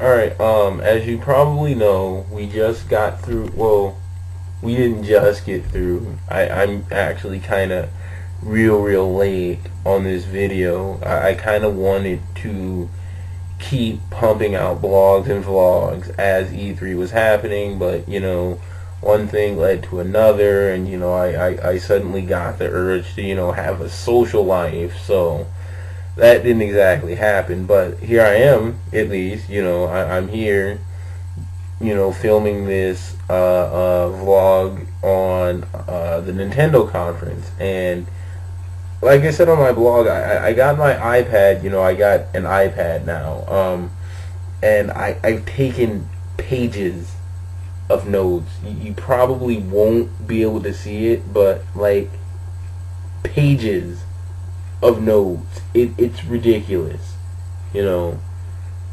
Alright, as you probably know, we just got through, well, we didn't just get through. I'm actually kind of real late on this video. I kind of wanted to keep pumping out blogs and vlogs as E3 was happening, but, one thing led to another, and, I suddenly got the urge to, have a social life, so that didn't exactly happen, but here I am, at least, I'm here, filming this vlog on the Nintendo conference. And like I said on my blog, I got my iPad, I got an iPad now, and I've taken pages of notes. You probably won't be able to see it, but like pages of notes. It's ridiculous,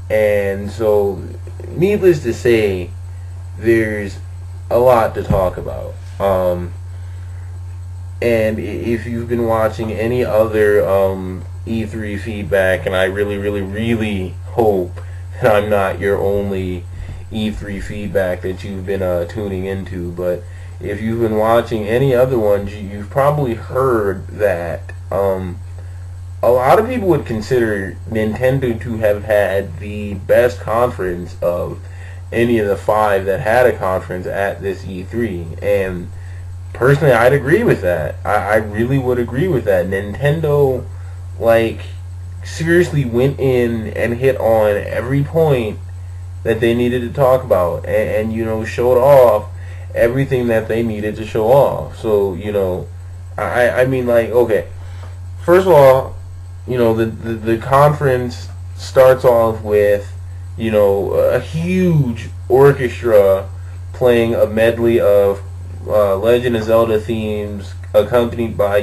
and so needless to say, there's a lot to talk about. And if you've been watching any other E3 feedback, and I really hope that I'm not your only E3 feedback that you've been tuning into, but if you've been watching any other ones, you've probably heard that a lot of people would consider Nintendo to have had the best conference of any of the five that had a conference at this E3. And personally, I'd agree with that. I really would agree with that. Nintendo, seriously went in and hit on every point that they needed to talk about, and showed off everything that they needed to show off. So, I mean, okay, first of all, the conference starts off with, a huge orchestra playing a medley of Legend of Zelda themes, accompanied by,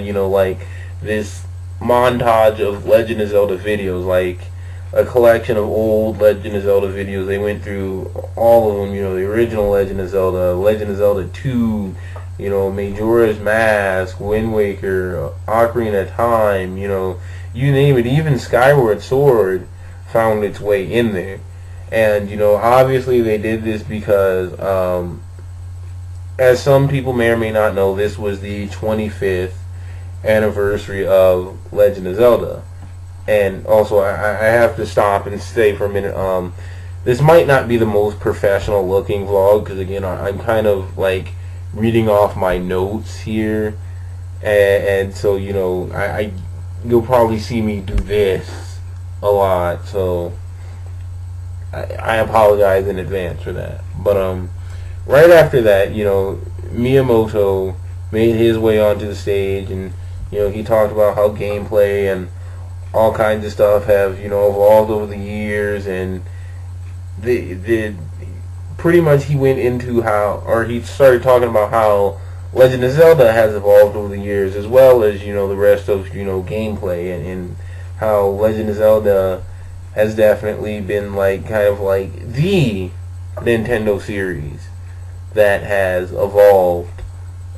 this montage of Legend of Zelda videos, like a collection of old Legend of Zelda videos. They went through all of them, the original Legend of Zelda 2, Majora's Mask, Wind Waker, Ocarina of Time, you name it. Even Skyward Sword found its way in there. And, obviously they did this because, as some people may or may not know, this was the 25th anniversary of Legend of Zelda. And also, I have to stop and say for a minute, this might not be the most professional looking vlog, because again, I'm kind of reading off my notes here, and so, you'll probably see me do this a lot, so I apologize in advance for that. But right after that, Miyamoto made his way onto the stage, and he talked about how gameplay and all kinds of stuff have evolved over the years, and the pretty much he went into how, or he started talking about how Legend of Zelda has evolved over the years, as well as the rest of gameplay, and how Legend of Zelda has definitely been the Nintendo series that has evolved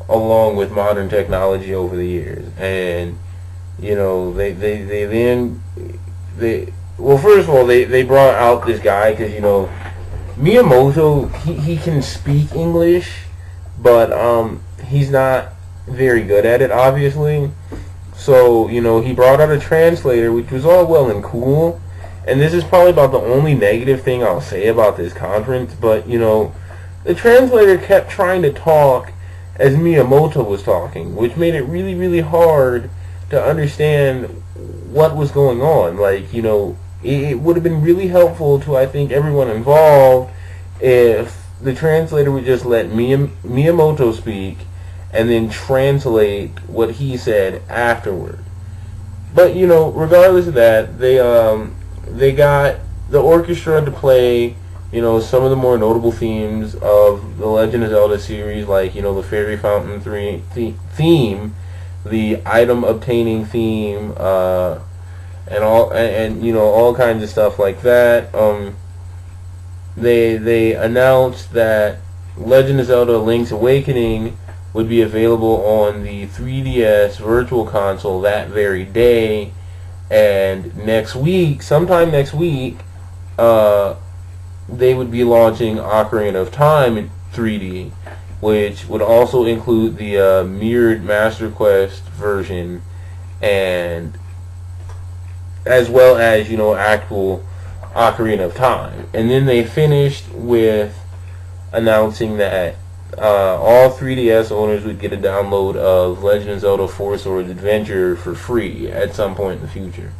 along with modern technology over the years. And well, first of all, they brought out this guy because Miyamoto, he can speak English, but he's not very good at it, obviously. So he brought out a translator, which was all well and cool. And this is probably about the only negative thing I'll say about this conference, but the translator kept trying to talk as Miyamoto was talking, which made it really hard to understand what was going on. It would have been really helpful to, I think, everyone involved if the translator would just let Miyamoto speak and then translate what he said afterward. But regardless of that, they got the orchestra to play some of the more notable themes of the Legend of Zelda series, the Fairy Fountain theme, the item obtaining theme, and all kinds of stuff like that. They announced that Legend of Zelda: Link's Awakening would be available on the 3DS Virtual Console that very day, and sometime next week, they would be launching Ocarina of Time in 3D, which would also include the mirrored Master Quest version, and as well as, you know, actual Ocarina of Time. And then they finished with announcing that all 3DS owners would get a download of Legend of Zelda 4 Swords Adventure for free at some point in the future.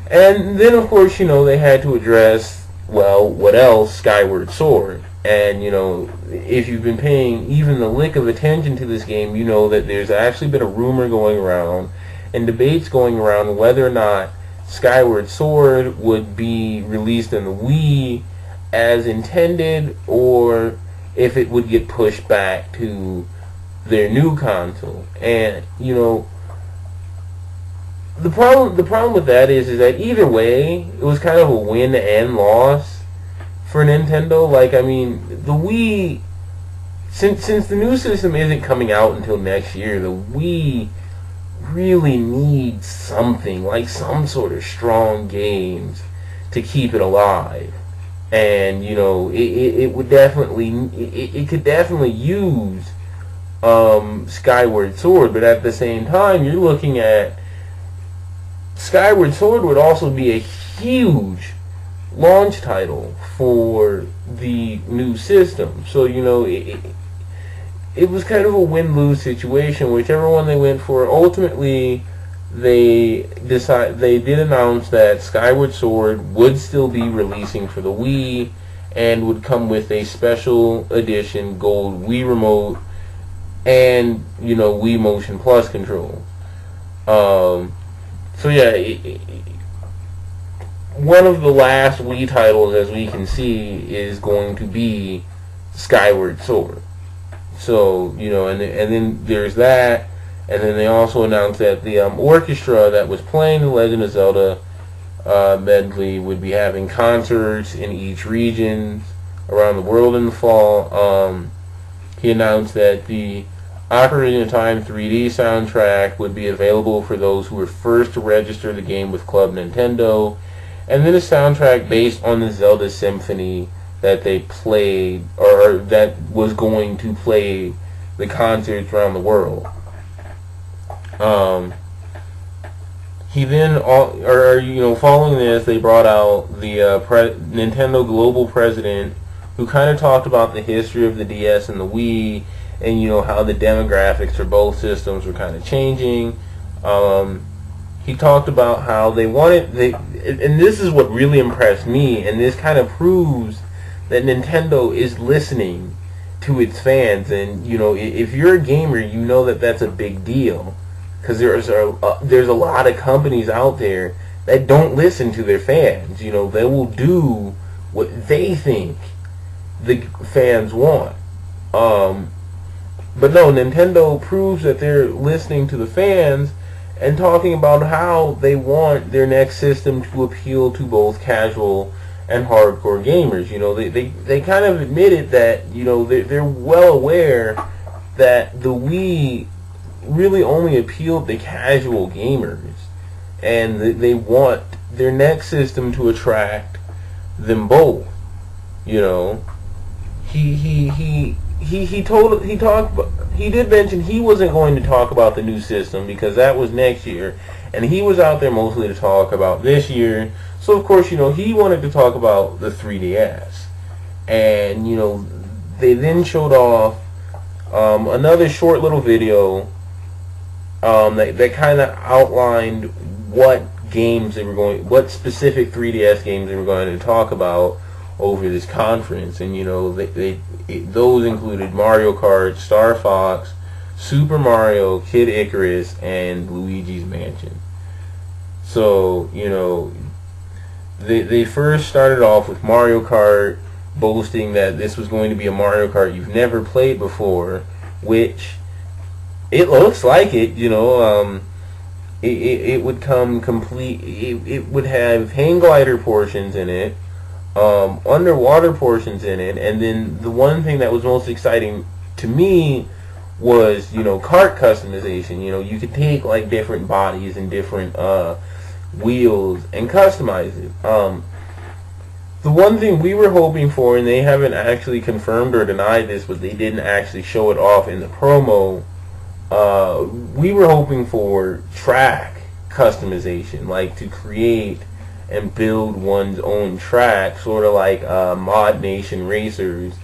And then, of course, you know, they had to address, well, what else? Skyward Sword. And, you know, if you've been paying even the lick of attention to this game, you know that there's actually been a rumor going around and debates going around whether or not Skyward Sword would be released in the Wii as intended, or if it would get pushed back to their new console. And, you know, the problem with that is that either way, it was kind of a win and loss for Nintendo. Like, I mean, the Wii, since the new system isn't coming out until next year, the Wii really needs something, like some sort of strong games to keep it alive. And, you know, it would definitely, it could definitely use Skyward Sword, but at the same time, you're looking at Skyward Sword would also be a huge launch title for the new system. So, you know, it was kind of a win-lose situation. Whichever one they went for, ultimately they did announce that Skyward Sword would still be releasing for the Wii and would come with a special edition gold Wii remote and, you know, Wii Motion Plus control. So yeah, one of the last Wii titles, as we can see, is going to be Skyward Sword. So, you know, and then there's that, and then they also announced that the orchestra that was playing the Legend of Zelda medley would be having concerts in each region around the world in the fall. He announced that the Ocarina of Time 3D soundtrack would be available for those who were first to register the game with Club Nintendo, and then a soundtrack based on the Zelda Symphony that they played, or that was going to play the concerts around the world. He then, following this, they brought out the Nintendo Global President, who kind of talked about the history of the DS and the Wii, and, you know, how the demographics for both systems were kind of changing. He talked about how and this is what really impressed me, and this kind of proves that Nintendo is listening to its fans. And, you know, if you're a gamer, you know that that's a big deal, because there's a lot of companies out there that don't listen to their fans. You know, they will do what they think the fans want. But no, Nintendo proves that they're listening to the fans and talking about how they want their next system to appeal to both casual and hardcore gamers. You know, they kind of admitted that, you know, they're well aware that the Wii really only appealed to casual gamers, and they want their next system to attract them both. You know, he did mention he wasn't going to talk about the new system because that was next year, and he was out there mostly to talk about this year. So of course, you know, he wanted to talk about the 3DS, and, you know, they then showed off another short little video that kind of outlined what specific 3DS games they were going to talk about over this conference. And, you know, those included Mario Kart, Star Fox, Super Mario, Kid Icarus, and Luigi's Mansion. So, you know, they first started off with Mario Kart, boasting that this was going to be a Mario Kart you've never played before, which it looks like it. You know, it would come complete. It would have hang glider portions in it, underwater portions in it, and then the one thing that was most exciting to me was, you know, kart customization. You know, you could take like different bodies and different wheels and customize it. The one thing we were hoping for, and they haven't actually confirmed or denied this, but they didn't actually show it off in the promo. We were hoping for track customization, like to create and build one's own track, sort of like Mod Nation Racers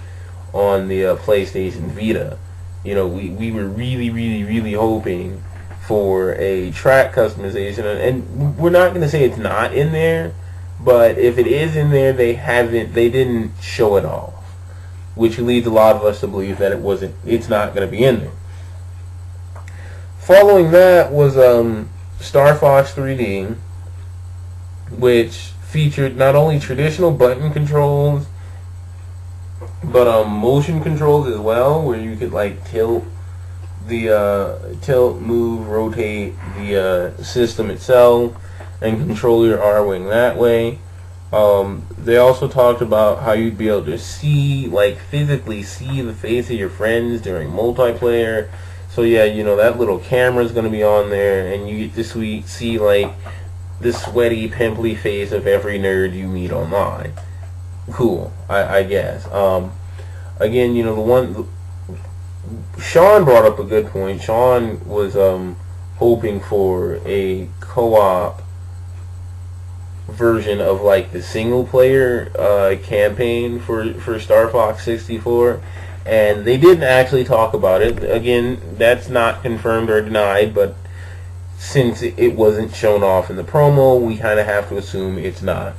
on the PlayStation Vita. You know, we were really hoping for a track customization, and we're not going to say it's not in there, but if it is in there, they didn't show it off, which leads a lot of us to believe that it's not going to be in there. Following that was Star Fox 3D, which featured not only traditional button controls, but motion controls as well, where you could like tilt, move, rotate the system itself, and control your R-Wing that way. They also talked about how you'd be able to physically see the face of your friends during multiplayer. So yeah, you know, that little camera's going to be on there, and you get to see like the sweaty, pimply face of every nerd you meet online. Cool, I guess. Again, you know, Sean brought up a good point. Sean was hoping for a co-op version of like the single player campaign for Star Fox 64, and they didn't actually talk about it. Again, that's not confirmed or denied, but since it wasn't shown off in the promo, we kind of have to assume it's not.